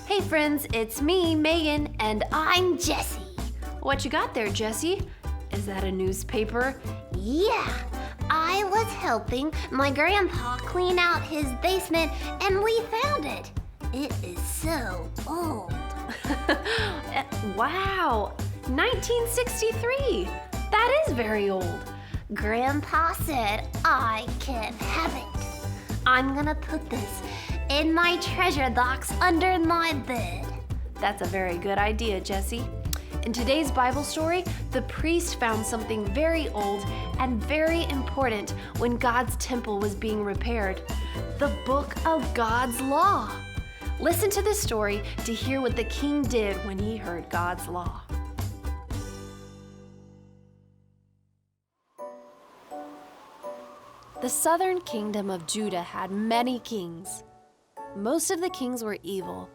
Hey friends, it's me, Megan, and I'm Jessie. what you got there, Jessie? Is that a newspaper? Yeah, I was helping my grandpa clean out his basement and we found it. It is so old. Wow, 1963. That is very old. Grandpa said I can have it. I'm gonna put this in my treasure box under my bed. That's a very good idea, Jessie. In today's Bible story, the priest found something very old and very important when God's temple was being repaired: the book of God's law. Listen to this story to hear what the king did when he heard God's law. The southern kingdom of Judah had many kings. Most of the kings were evil.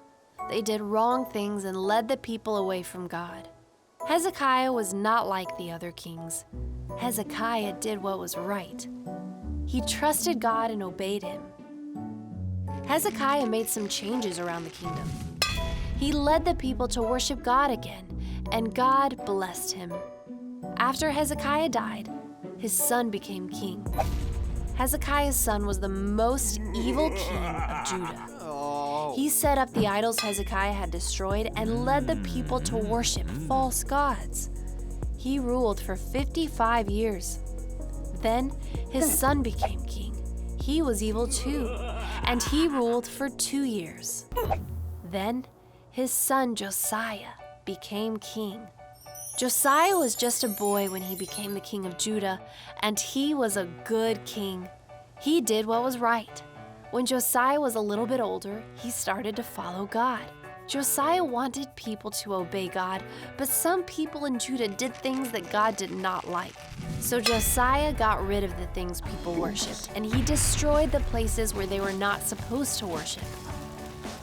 They did wrong things and led the people away from God. Hezekiah was not like the other kings. Hezekiah did what was right. He trusted God and obeyed him. Hezekiah made some changes around the kingdom. He led the people to worship God again, and God blessed him. After Hezekiah died, his son became king. Hezekiah's son was the most evil king of Judah. He set up the idols Hezekiah had destroyed and led the people to worship false gods. He ruled for 55 years. Then his son became king. He was evil too, and he ruled for 2 years. Then his son Josiah became king. Josiah was just a boy when he became the king of Judah, and he was a good king. He did what was right. When Josiah was a little bit older, he started to follow God. Josiah wanted people to obey God, but some people in Judah did things that God did not like. So Josiah got rid of the things people worshipped, and he destroyed the places where they were not supposed to worship.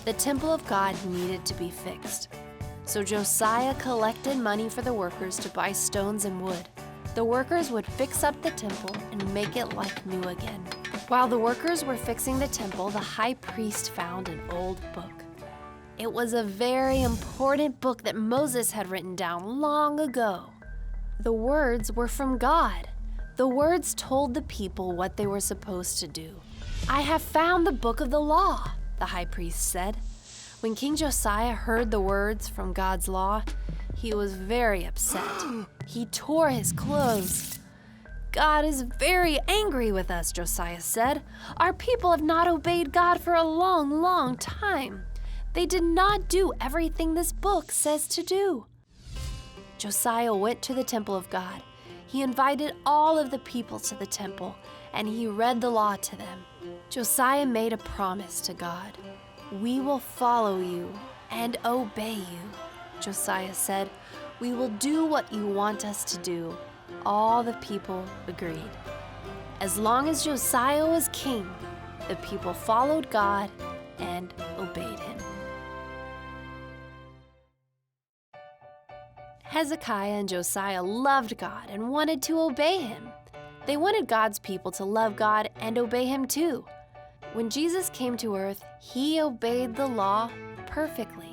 The temple of God needed to be fixed. So Josiah collected money for the workers to buy stones and wood. The workers would fix up the temple and make it like new again. While the workers were fixing the temple, the high priest found an old book. It was a very important book that Moses had written down long ago. The words were from God. The words told the people what they were supposed to do. "I have found the book of the law," the high priest said. When King Josiah heard the words from God's law, he was very upset. He tore his clothes. "God is very angry with us," Josiah said. "Our people have not obeyed God for a long, long time. They did not do everything this book says to do." Josiah went to the temple of God. He invited all of the people to the temple, and he read the law to them. Josiah made a promise to God. "We will follow you and obey you," Josiah said. "We will do what you want us to do." All the people agreed. As long as Josiah was king, the people followed God and obeyed him. Hezekiah and Josiah loved God and wanted to obey him. They wanted God's people to love God and obey him too. When Jesus came to earth, he obeyed the law perfectly.